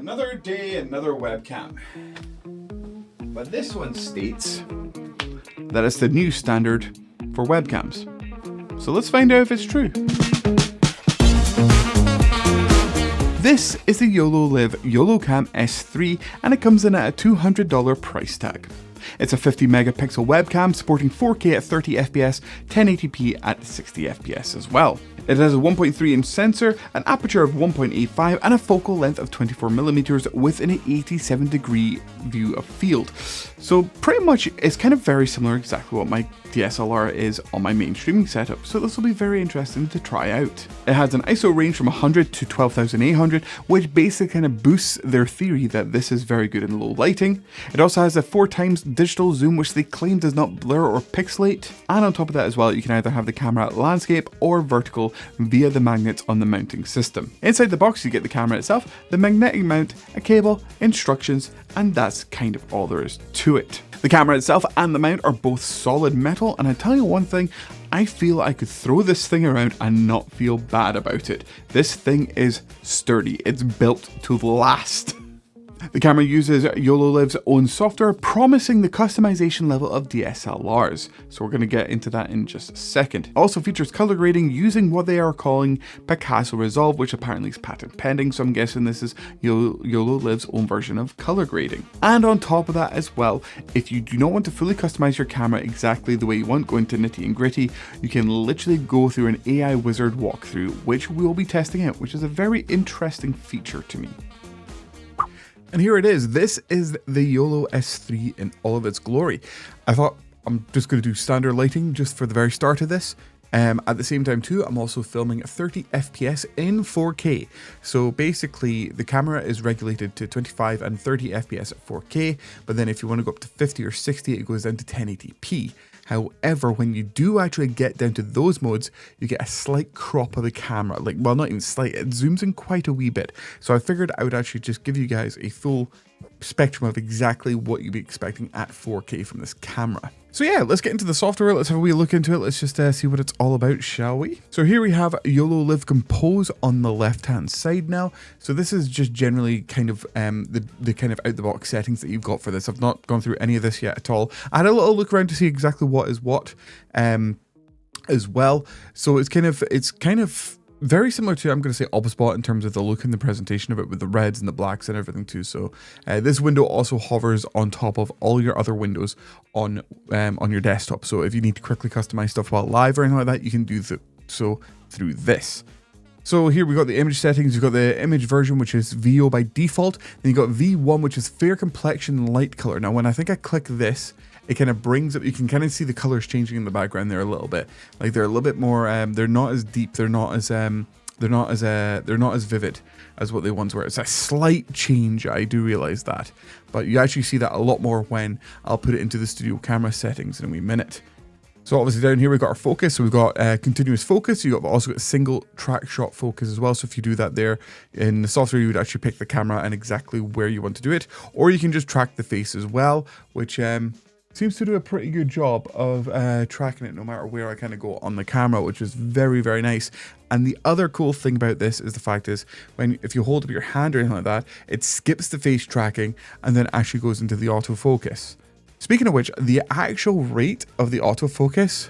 Another day, another webcam. But this one states that it's the new standard for webcams. So let's find out if it's true. This is the YoloLive YoloCam S3 and it comes in at a $200 price tag. It's a 50 megapixel webcam supporting 4K at 30 FPS, 1080p at 60 FPS as well. It has a 1.3 inch sensor, an aperture of 1.85 and a focal length of 24mm with an 87 degree view of field. So pretty much it's kind of very similar exactly what my DSLR is on my main streaming setup, so this will be very interesting to try out. It has an ISO range from 100 to 12,800, which basically kind of boosts their theory that this is very good in low lighting. It also has a 4x digital zoom, which they claim does not blur or pixelate, and on top of that as well, you can either have the camera at landscape or vertical via the magnets on the mounting system. Inside the box you get the camera itself, the magnetic mount, a cable, instructions, and that's kind of all there is to it. The camera itself and the mount are both solid metal, and I tell you one thing, I feel I could throw this thing around and not feel bad about it. This thing is sturdy, it's built to last. The camera uses YoloLive's own software, promising the customization level of DSLRs, so we're going to get into that in just a second. It also features color grading using what they are calling Picasso Resolve, which apparently is patent pending, so I'm guessing this is YoloLive's own version of color grading. And on top of that as well, if you do not want to fully customize your camera exactly the way you want, going to nitty and gritty, you can literally go through an AI wizard walkthrough, which we'll be testing out, which is a very interesting feature to me. And here it is. This is the YOLO S3 in all of its glory. I thought I'm just going to do standard lighting just for the very start of this. At the same time too, I'm also filming at 30 FPS in 4K. So basically the camera is regulated to 25 and 30 FPS at 4K, but then if you want to go up to 50 or 60, it goes down to 1080p. However, when you do actually get down to those modes, you get a slight crop of the camera. Like, well, not even slight, it zooms in quite a wee bit. So I figured I would actually just give you guys a full spectrum of exactly what you'd be expecting at 4K from this camera. So yeah, let's get into the software. Let's have a wee look into it. Let's just see what it's all about, shall we? So here we have YoloLive Compose on the left-hand side now. So this is just generally kind of the kind of out-the-box settings that you've got for this. I've not gone through any of this yet at all. I had a little look around to see exactly what is what as well. So it's kind of very similar to, I'm going to say, OBSBot in terms of the look and the presentation of it with the reds and the blacks and everything too. So this window also hovers on top of all your other windows on your desktop. So if you need to quickly customize stuff while live or anything like that, you can do so through this. So here we got the image settings. You've got the image version, which is VO by default. Then you got V1, which is fair complexion and light color. Now, when I think I click this, it kind of brings up, you can kind of see the colors changing in the background there a little bit. Like they're a little bit more, they're not as deep, they're not as vivid as what they once were. It's a slight change, I do realize that, but you actually see that a lot more when I'll put it into the studio camera settings in a wee minute. So obviously down here we've got our focus, so we've got continuous focus, you've also got single track shot focus as well. So if you do that there in the software, you would actually pick the camera and exactly where you want to do it, or you can just track the face as well, which seems to do a pretty good job of tracking it no matter where I kind of go on the camera, which is very, very nice. And the other cool thing about this is the fact is if you hold up your hand or anything like that, it skips the face tracking and then actually goes into the autofocus. Speaking of which, the actual rate of the autofocus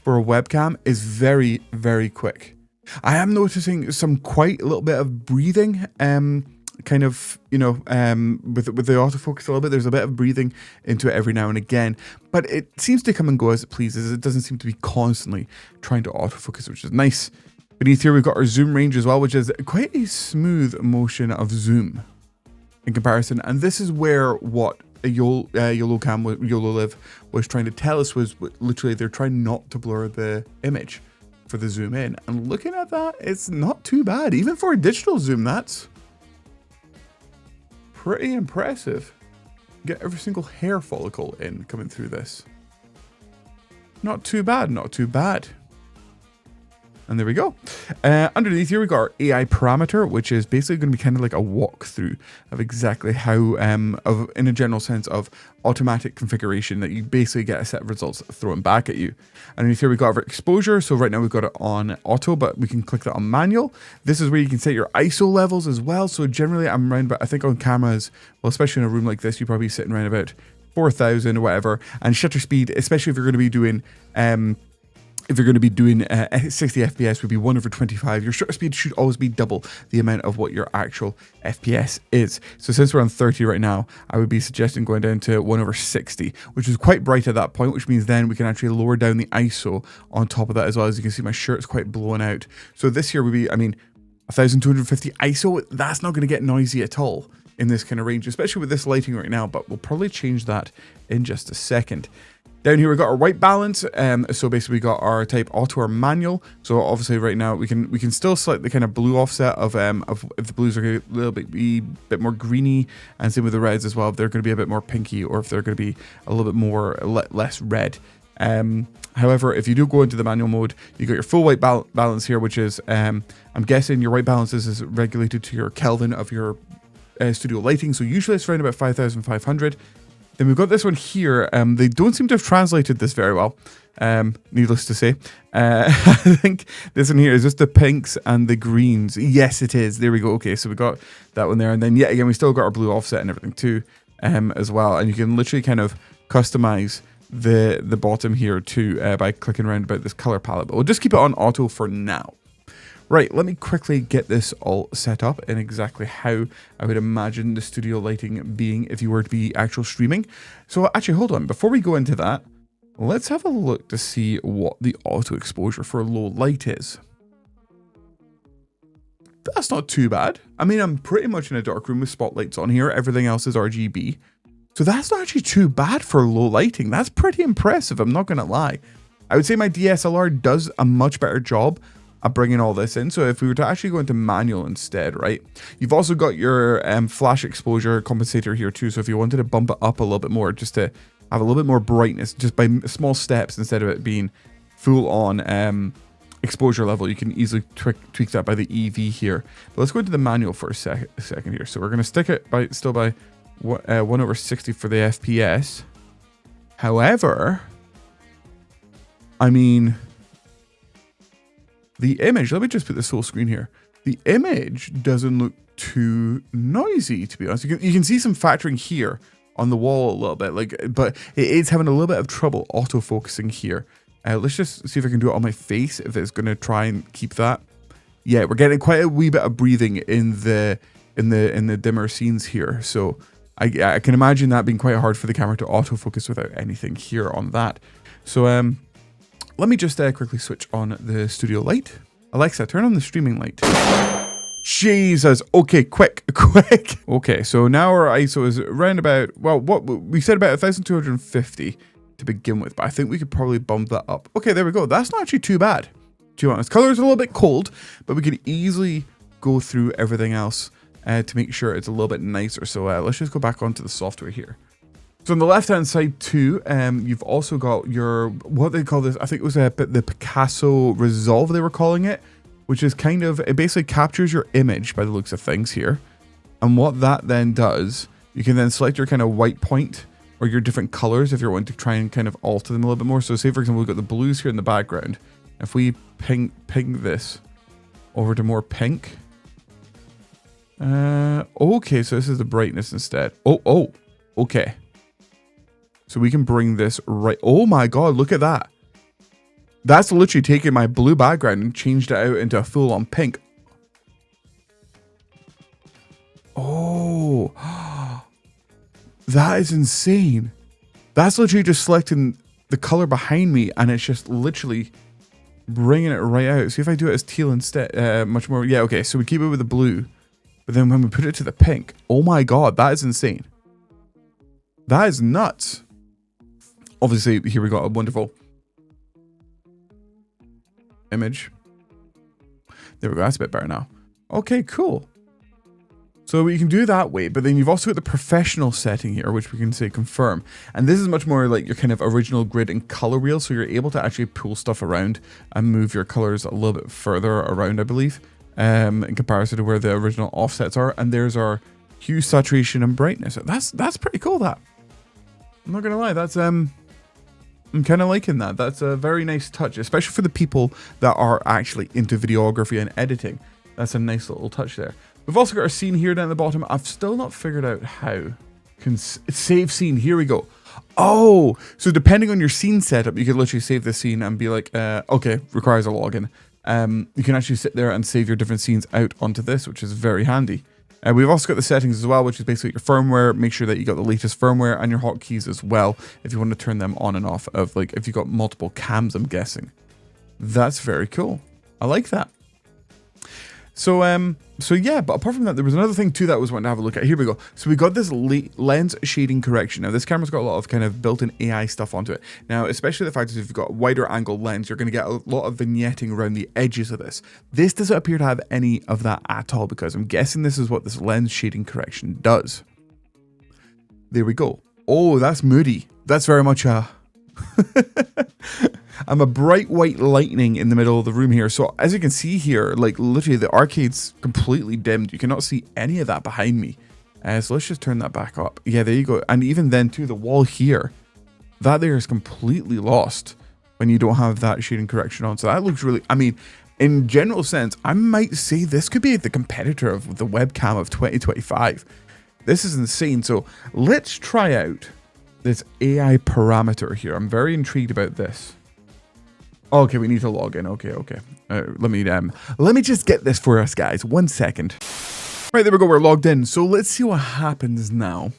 for a webcam is very, very quick. I am noticing some quite a little bit of breathing, kind of, you know, with the autofocus a little bit, there's a bit of breathing into it every now and again, but it seems to come and go as it pleases. It doesn't seem to be constantly trying to autofocus, which is nice. Beneath here, we've got our zoom range as well, which is quite a smooth motion of zoom in comparison. And this is where what a YoloCam, YoloLive was trying to tell us was literally they're trying not to blur the image for the zoom in. And looking at that, it's not too bad. Even for a digital zoom, that's pretty impressive. Get every single hair follicle in coming through this. Not too bad, not too bad. And there we go. Underneath here, we got our AI parameter, which is basically going to be kind of like a walkthrough of exactly how, in a general sense, of automatic configuration that you basically get a set of results thrown back at you. Underneath here, we got our exposure. So right now we've got it on auto, but we can click that on manual. This is where you can set your ISO levels as well. So generally, I'm around about, I think on cameras, well, especially in a room like this, you're probably sitting around about 4,000 or whatever. And shutter speed, especially if you're going to be doing 60 FPS, would be 1/25. Your shutter speed should always be double the amount of what your actual FPS is. So since we're on 30 right now, I would be suggesting going down to 1/60, which is quite bright at that point, which means then we can actually lower down the ISO on top of that as well. As you can see, my shirt's quite blown out. So this here would be, I mean, 1250 ISO, that's not going to get noisy at all in this kind of range, especially with this lighting right now, but we'll probably change that in just a second. Down here we got our white balance. So basically we got our type auto or manual. So obviously right now we can still select the kind of blue offset of if the blues are a little bit more greeny, and same with the reds as well, if they're going to be a bit more pinky or if they're going to be a little bit more less red. However, if you do go into the manual mode, you got your full white balance here, which is I'm guessing your white balance is regulated to your Kelvin of your studio lighting. So usually it's around about 5,500. Then we've got this one here. They don't seem to have translated this very well, needless to say. I think this one here is just the pinks and the greens. Yes, it is. There we go. Okay, so we got that one there. And then yet again, we still got our blue offset and everything too, as well. And you can literally kind of customize the bottom here too by clicking around about this color palette. But we'll just keep it on auto for now. Right, let me quickly get this all set up in exactly how I would imagine the studio lighting being if you were to be actual streaming. So actually, hold on. Before we go into that, let's have a look to see what the auto exposure for low light is. That's not too bad. I mean, I'm pretty much in a dark room with spotlights on here. Everything else is RGB. So that's not actually too bad for low lighting. That's pretty impressive, I'm not going to lie. I would say my DSLR does a much better job at bringing all this in. So if we were to actually go into manual instead, right, you've also got your flash exposure compensator here too. So if you wanted to bump it up a little bit more, just to have a little bit more brightness, just by small steps instead of it being full on exposure level, you can easily tweak that by the EV here. But let's go into the manual for a second here. So we're going to stick it still by 1/60 for the FPS. However, I mean, the image, let me just put this full screen here. The image doesn't look too noisy, to be honest. You can see some factoring here on the wall a little bit, but it is having a little bit of trouble auto-focusing here. Let's just see if I can do it on my face, if it's going to try and keep that. Yeah, we're getting quite a wee bit of breathing in the dimmer scenes here. So I can imagine that being quite hard for the camera to autofocus without anything here on that. So let me just quickly switch on the studio light. Alexa, turn on the streaming light. Jesus. Okay, quick. Okay, so now our ISO is around about, well, what we said about 1250 to begin with, but I think we could probably bump that up. Okay, there we go. That's not actually too bad, to be honest. Color is a little bit cold, but we can easily go through everything else to make sure it's a little bit nicer. So let's just go back onto the software here. So on the left-hand side too, you've also got your, what they call this, I think it was the Picasso Resolve they were calling it, which is kind of, it basically captures your image by the looks of things here. And what that then does, you can then select your kind of white point or your different colors if you're wanting to try and kind of alter them a little bit more. So say for example, we've got the blues here in the background. If we ping this over to more pink. Okay, so this is the brightness instead. Oh, okay. So we can bring this right. Oh my God, look at that. That's literally taken my blue background and changed it out into a full on pink. Oh, that is insane. That's literally just selecting the color behind me and it's just literally bringing it right out. See if I do it as teal instead, much more. Yeah, okay, so we keep it with the blue, but then when we put it to the pink, oh my God, that is insane. That is nuts. Obviously, here we got a wonderful image. There we go. That's a bit better now. Okay, cool. So you can do that way, but then you've also got the professional setting here, which we can say confirm. And this is much more like your kind of original grid and color wheel. So you're able to actually pull stuff around and move your colors a little bit further around, I believe, in comparison to where the original offsets are. And there's our hue, saturation, and brightness. That's pretty cool, that. I'm not going to lie. That's, I'm kind of liking that. That's a very nice touch, especially for the people that are actually into videography and editing. That's a nice little touch there. We've also got our scene here down the bottom. I've still not figured out how. Save scene. Here we go. Oh, so depending on your scene setup, you could literally save the scene and be like, okay, requires a login. You can actually sit there and save your different scenes out onto this, which is very handy. We've also got the settings as well, which is basically your firmware. Make sure that you got the latest firmware and your hotkeys as well, if you want to turn them on and off of, like, if you've got multiple cams, I'm guessing. That's very cool. I like that. So yeah, but apart from that, there was another thing too that I was wanting to have a look at. Here we go. So we got this lens shading correction. Now this camera's got a lot of kind of built-in AI stuff onto it. Now, especially the fact that if you've got a wider angle lens, you're going to get a lot of vignetting around the edges of this. This doesn't appear to have any of that at all, because I'm guessing this is what this lens shading correction does. There we go. Oh, that's moody. That's very much a... I'm a bright white lightning in the middle of the room here. So as you can see here, like literally the arcade's completely dimmed. You cannot see any of that behind me. So let's just turn that back up. Yeah, there you go. And even then too, the wall here, that there is completely lost when you don't have that shading correction on. So that looks really, I mean, in general sense, I might say this could be the competitor of the webcam of 2025. This is insane. So let's try out this AI parameter here. I'm very intrigued about this. Okay, we need to log in. Okay. Let me just get this for us, guys. 1 second. Right, there we go. We're logged in. So let's see what happens now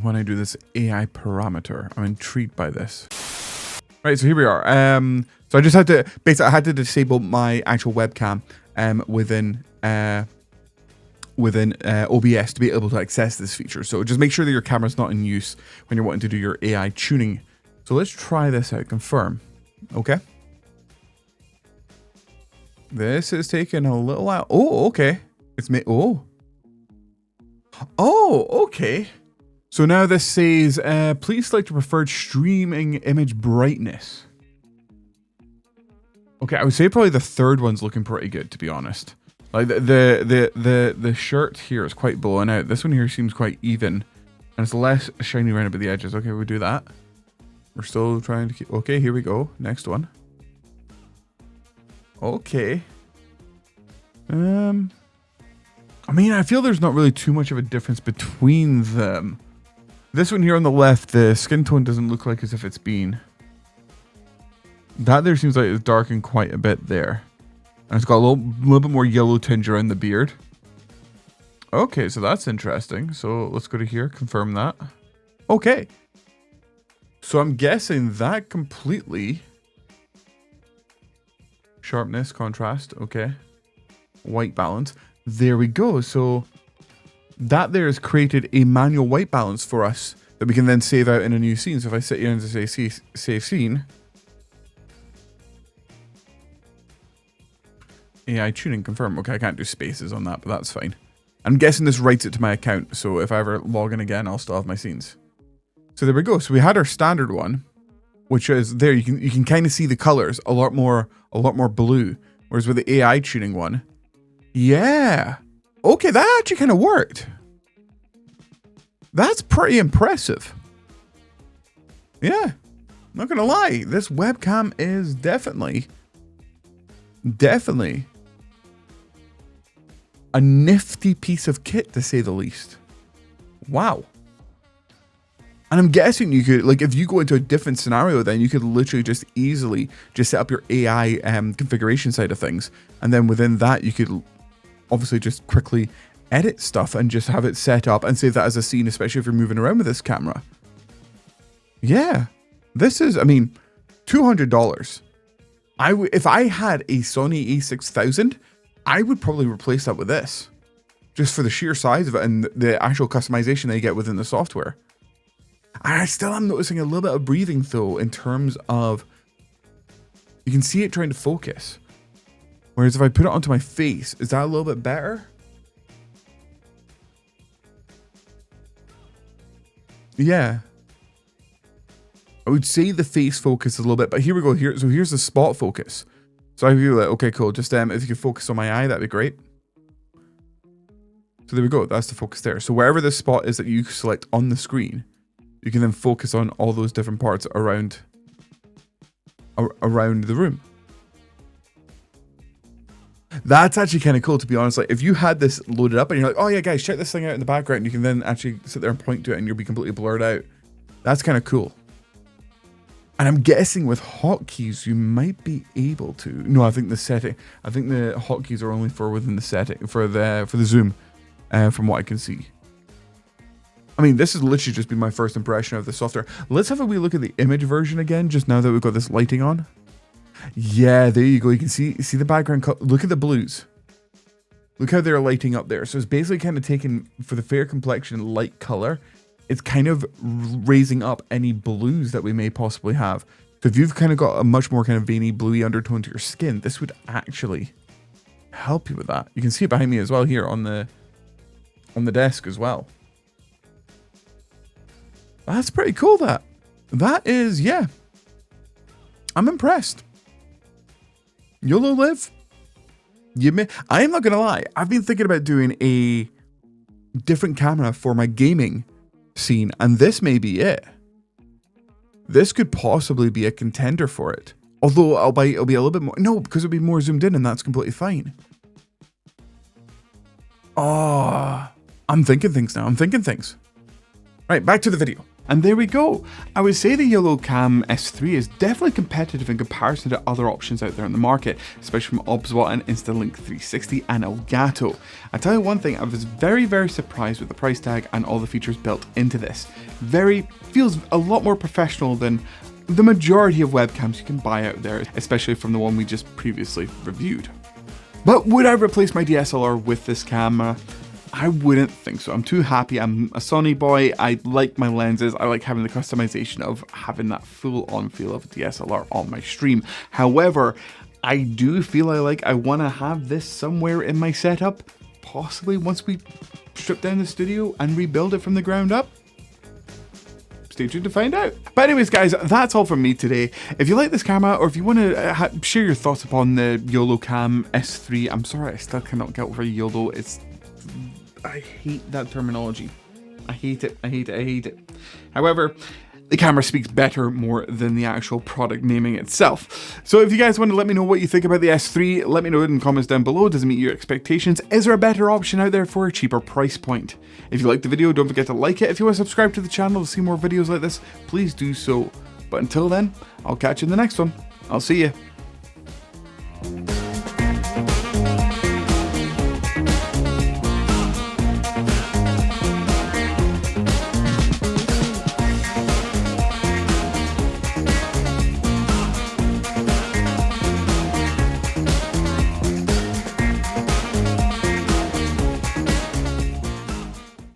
when I do this AI parameter. I'm intrigued by this. Right, so here we are. So I just had to basically I had to disable my actual webcam within OBS to be able to access this feature. So just make sure that your camera's not in use when you're wanting to do your AI tuning. So let's try this out. Confirm. Okay. This is taking a little while. Oh, okay. It's me. Oh, okay. So now this says, please select your preferred streaming image brightness. Okay, I would say probably the third one's looking pretty good, to be honest. Like the shirt here is quite blown out. This one here seems quite even, and it's less shiny around about the edges. Okay, we'll do that. We're still trying to keep. Okay, here we go. Next one. Okay. I mean, I feel there's not really too much of a difference between them. This one here on the left, the skin tone doesn't look like as if it's been. That there seems like it's darkened quite a bit there. And it's got a little bit more yellow tinge around the beard. Okay, so that's interesting. So let's go to here, confirm that. Okay. So I'm guessing that completely... Sharpness, contrast, okay. White balance. There we go. So that there has created a manual white balance for us that we can then save out in a new scene. So if I sit here and say save scene, AI tuning, confirm. Okay, I can't do spaces on that, but that's fine. I'm guessing this writes it to my account, so if I ever log in again, I'll still have my scenes. So there we go. So we had our standard one, which is there. You can kind of see the colors a lot more blue. Whereas with the AI tuning one, yeah, okay, that actually kind of worked. That's pretty impressive. Yeah, not gonna lie, this webcam is definitely a nifty piece of kit, to say the least. Wow. And I'm guessing you could, like, if you go into a different scenario, then you could literally just easily just set up your AI configuration side of things. And then within that, you could obviously just quickly edit stuff and just have it set up and save that as a scene, especially if you're moving around with this camera. Yeah, this is, I mean, $200. If I had a Sony a6000, I would probably replace that with this, just for the sheer size of it and the actual customization they get within the software. I still am noticing a little bit of breathing though, in terms of, you can see it trying to focus. Whereas if I put it onto my face, is that a little bit better? Yeah. I would say the face focus a little bit, but here we go. So here's the spot focus. So I feel like, okay, cool. Just if you could focus on my eye, that'd be great. So there we go. That's the focus there. So wherever the spot is that you select on the screen, you can then focus on all those different parts around the room. That's actually kind of cool, to be honest. Like if you had this loaded up and you're like, oh yeah, guys, check this thing out in the background, you can then actually sit there and point to it and you'll be completely blurred out. That's kind of cool. And I'm guessing with hotkeys, you might be able to. No, I think the hotkeys are only for within the setting for the zoom, from what I can see. I mean, this has literally just been my first impression of the software. Let's have a wee look at the image version again, just now that we've got this lighting on. Yeah, there you go. You can see the background. Look at the blues. Look how they're lighting up there. So it's basically kind of taken, for the fair complexion light color, it's kind of raising up any blues that we may possibly have. So if you've kind of got a much more kind of veiny, bluey undertone to your skin, this would actually help you with that. You can see it behind me as well here on the desk as well. That's pretty cool, that is, yeah. I'm impressed. YoloLive, I am not gonna lie, I've been thinking about doing a different camera for my gaming scene, and this may be it. This could possibly be a contender for it. Although it'll be a little bit more, no, because it'll be more zoomed in, and that's completely fine. Oh, I'm thinking things now, Right, back to the video. And there we go. I would say the YoloCam S3 is definitely competitive in comparison to other options out there in the market, especially from Obswat and Instalink 360 and Elgato. I tell you one thing, I was very, very surprised with the price tag and all the features built into this. Feels a lot more professional than the majority of webcams you can buy out there, especially from the one we just previously reviewed. But would I replace my DSLR with this camera? I wouldn't think so. I'm too happy. I'm a Sony boy. I like my lenses. I like having the customization of having that full-on feel of a DSLR on my stream. However, I do feel I want to have this somewhere in my setup, possibly once we strip down the studio and rebuild it from the ground up. Stay tuned to find out. But anyways, guys, that's all from me today. If you like this camera, or if you want to share your thoughts upon the YoloCam S3, I'm sorry, I still cannot get over YOLO. I hate that terminology. I hate it. However, the camera speaks more than the actual product naming itself. So if you guys want to let me know what you think about the S3, let me know in the comments down below. Does it meet your expectations? Is there a better option out there for a cheaper price point? If you liked the video, don't forget to like it. If you want to subscribe to the channel to see more videos like this, please do so. But until then, I'll catch you in the next one. I'll see you.